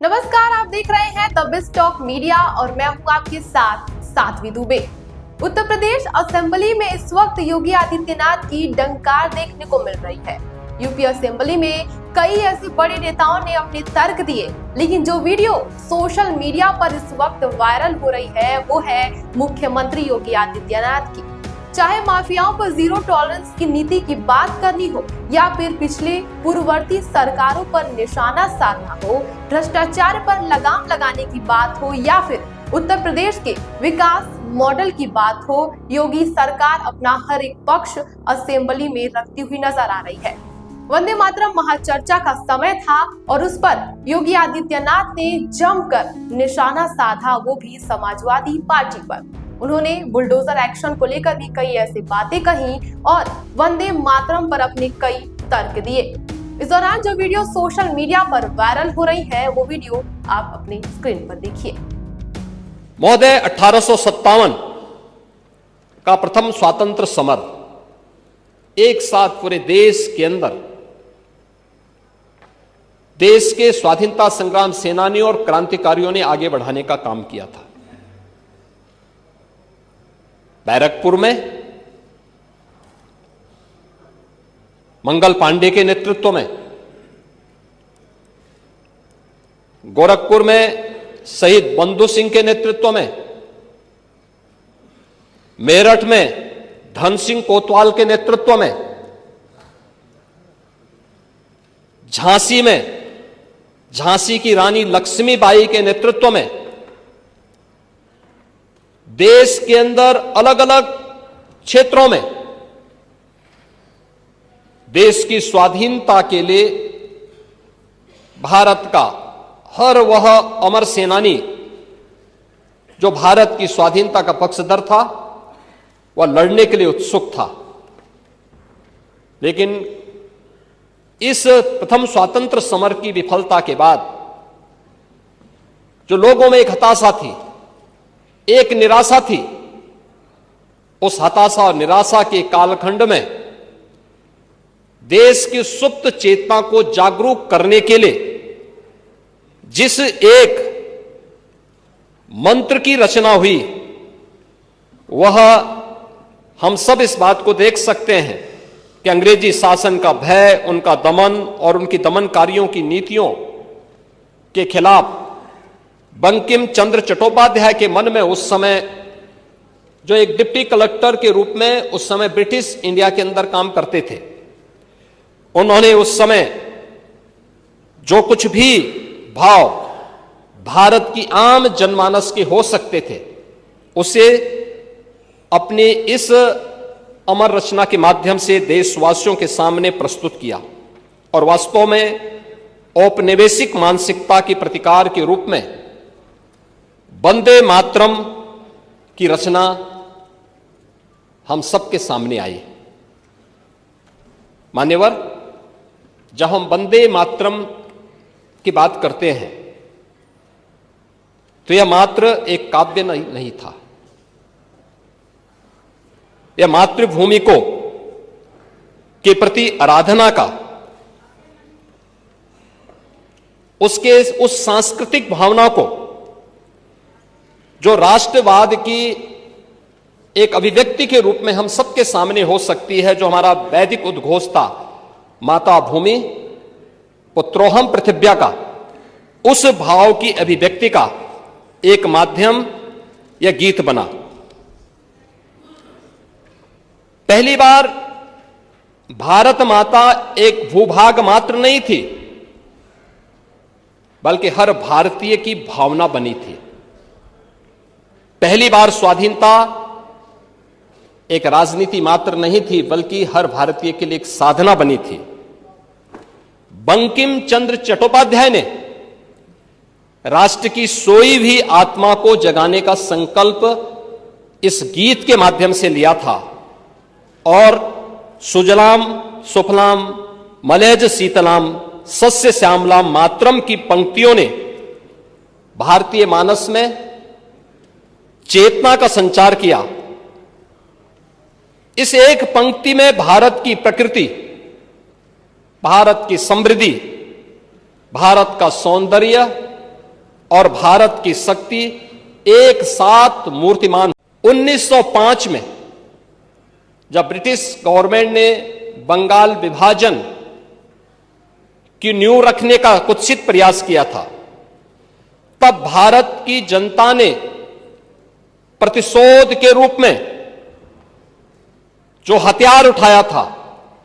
नमस्कार, आप देख रहे हैं द बिज टॉक मीडिया और मैं हूं आपके साथ साध्वी दुबे। उत्तर प्रदेश असेंबली में इस वक्त योगी आदित्यनाथ की डंकार देखने को मिल रही है। यूपी असेंबली में कई ऐसे बड़े नेताओं ने अपने तर्क दिए, लेकिन जो वीडियो सोशल मीडिया पर इस वक्त वायरल हो रही है वो है मुख्यमंत्री योगी आदित्यनाथ की। चाहे माफियाओं पर जीरो टॉलरेंस की नीति की बात करनी हो या फिर पिछले पूर्ववर्ती सरकारों पर निशाना साधना हो, भ्रष्टाचार पर लगाम लगाने की बात हो या फिर उत्तर प्रदेश के विकास मॉडल की बात हो, योगी सरकार अपना हर एक पक्ष असेंबली में रखती हुई नजर आ रही है। वंदे मातरम महाचर्चा का समय था और उस पर योगी आदित्यनाथ ने जमकर निशाना साधा, वो भी समाजवादी पार्टी पर। उन्होंने बुलडोजर एक्शन को लेकर भी कई ऐसी बातें कही और वंदे मातरम पर अपने कई तर्क दिए। इस दौरान जो वीडियो सोशल मीडिया पर वायरल हो रही है वो वीडियो आप अपनी स्क्रीन पर देखिए। महोदय, 1857 का प्रथम स्वातंत्र समर एक साथ पूरे देश के अंदर देश के स्वाधीनता संग्राम सेनानियों और क्रांतिकारियों ने आगे बढ़ाने का काम किया था। बैरकपुर में मंगल पांडे के नेतृत्व में, गोरखपुर में शहीद बंधु सिंह के नेतृत्व में, मेरठ में धन सिंह कोतवाल के नेतृत्व में, झांसी में झांसी की रानी लक्ष्मीबाई के नेतृत्व में देश के अंदर अलग अलग क्षेत्रों में देश की स्वाधीनता के लिए भारत का हर वह अमर सेनानी जो भारत की स्वाधीनता का पक्षधर था वह लड़ने के लिए उत्सुक था। लेकिन इस प्रथम स्वातंत्र समर की विफलता के बाद जो लोगों में एक हताशा थी, एक निराशा थी, उस हताशा और निराशा के कालखंड में देश की सुप्त चेतना को जागरूक करने के लिए जिस एक मंत्र की रचना हुई, वह हम सब इस बात को देख सकते हैं कि अंग्रेजी शासन का भय, उनका दमन और उनकी दमनकारियों की नीतियों के खिलाफ बंकिम चंद्र चट्टोपाध्याय के मन में उस समय, जो एक डिप्टी कलेक्टर के रूप में उस समय ब्रिटिश इंडिया के अंदर काम करते थे, उन्होंने उस समय जो कुछ भी भाव भारत की आम जनमानस के हो सकते थे उसे अपने इस अमर रचना के माध्यम से देशवासियों के सामने प्रस्तुत किया और वास्तव में औपनिवेशिक मानसिकता की प्रतिकार के रूप में वंदे मातरम की रचना हम सबके सामने आई। मान्यवर, जब हम वंदे मातरम की बात करते हैं तो यह मात्र एक काव्य नहीं था। यह मातृभूमि को के प्रति आराधना का, उसके उस सांस्कृतिक भावना को जो राष्ट्रवाद की एक अभिव्यक्ति के रूप में हम सबके सामने हो सकती है, जो हमारा वैदिक उद्घोष था, माता भूमि पुत्रोहम पृथिव्या का, उस भाव की अभिव्यक्ति का एक माध्यम यह गीत बना। पहली बार भारत माता एक भूभाग मात्र नहीं थी, बल्कि हर भारतीय की भावना बनी थी। पहली बार स्वाधीनता एक राजनीति मात्र नहीं थी, बल्कि हर भारतीय के लिए एक साधना बनी थी। बंकिम चंद्र चट्टोपाध्याय ने राष्ट्र की सोई हुई आत्मा को जगाने का संकल्प इस गीत के माध्यम से लिया था और सुजलाम सुफलाम मलयज शीतलाम सस्य श्यामलाम मातरम की पंक्तियों ने भारतीय मानस में चेतना का संचार किया। इस एक पंक्ति में भारत की प्रकृति, भारत की समृद्धि, भारत का सौंदर्य और भारत की शक्ति एक साथ मूर्तिमान। 1905 में जब ब्रिटिश गवर्नमेंट ने बंगाल विभाजन की नींव रखने का कुत्सित प्रयास किया था, तब भारत की जनता ने प्रतिशोध के रूप में जो हथियार उठाया था,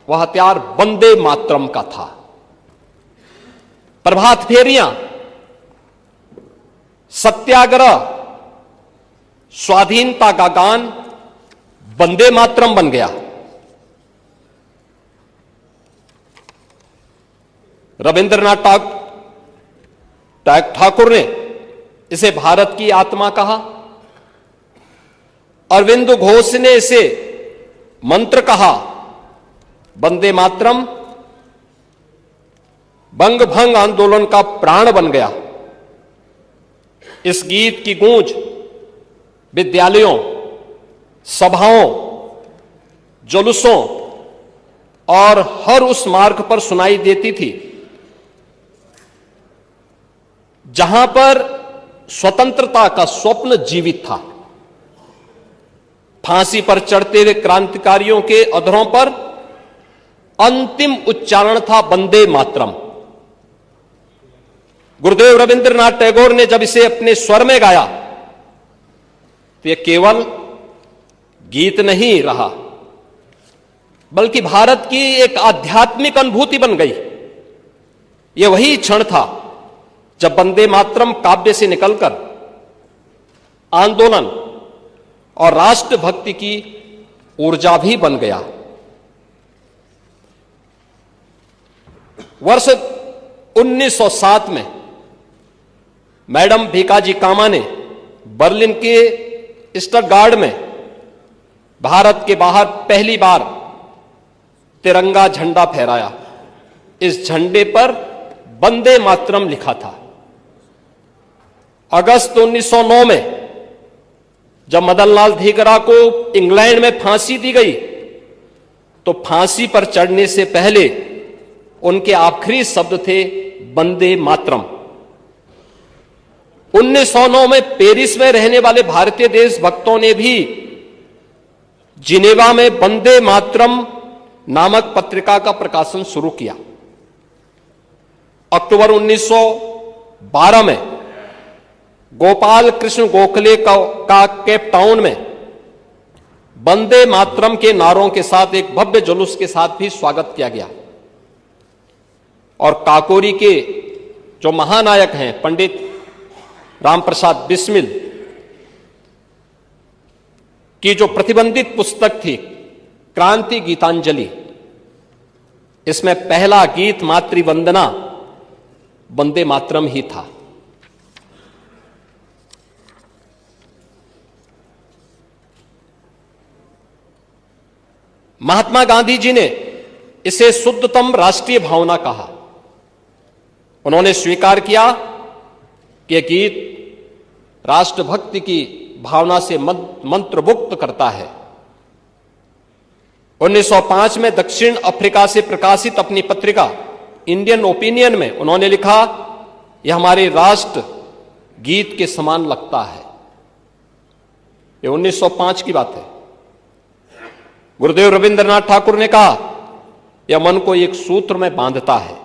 वह हथियार वंदे मातरम का था। प्रभात फेरियां, सत्याग्रह, स्वाधीनता का गान वंदे मातरम बन गया। रविंद्रनाथ ठाकुर ने इसे भारत की आत्मा कहा। अरविंद घोष ने इसे मंत्र कहा। वंदे मातरम बंग भंग आंदोलन का प्राण बन गया। इस गीत की गूंज विद्यालयों, सभाओं, जुलूसों और हर उस मार्ग पर सुनाई देती थी जहां पर स्वतंत्रता का स्वप्न जीवित था। फांसी पर चढ़ते हुए क्रांतिकारियों के अधरों पर अंतिम उच्चारण था वंदे मातरम। गुरुदेव रविंद्रनाथ टैगोर ने जब इसे अपने स्वर में गाया तो यह केवल गीत नहीं रहा, बल्कि भारत की एक आध्यात्मिक अनुभूति बन गई। यह वही क्षण था जब वंदे मातरम काव्य से निकलकर आंदोलन और राष्ट्रभक्ति की ऊर्जा भी बन गया। वर्ष 1907 में मैडम भीकाजी कामा ने बर्लिन के स्टटगार्ड में भारत के बाहर पहली बार तिरंगा झंडा फहराया। इस झंडे पर वंदे मातरम लिखा था। अगस्त 1909 में जब मदन लाल धीकरा को इंग्लैंड में फांसी दी गई, तो फांसी पर चढ़ने से पहले उनके आखिरी शब्द थे वंदे मातरम। 1909 में पेरिस में रहने वाले भारतीय देशभक्तों ने भी जिनेवा में वंदे मातरम नामक पत्रिका का प्रकाशन शुरू किया। अक्टूबर 1912 में गोपाल कृष्ण गोखले का केप टाउन में वंदे मातरम के नारों के साथ एक भव्य जुलूस के साथ भी स्वागत किया गया। और काकोरी के जो महानायक हैं पंडित राम प्रसाद बिस्मिल की जो प्रतिबंधित पुस्तक थी क्रांति गीतांजलि, इसमें पहला गीत मातृवंदना वंदे मातरम ही था। महात्मा गांधी जी ने इसे शुद्धतम राष्ट्रीय भावना कहा। उन्होंने स्वीकार किया कि यह गीत राष्ट्रभक्ति की भावना से मंत्रमुग्ध करता है। 1905 में दक्षिण अफ्रीका से प्रकाशित अपनी पत्रिका इंडियन ओपिनियन में उन्होंने लिखा, यह हमारे राष्ट्र गीत के समान लगता है। यह 1905 की बात है। गुरुदेव रविंद्रनाथ ठाकुर ने कहा, यह मन को एक सूत्र में बांधता है।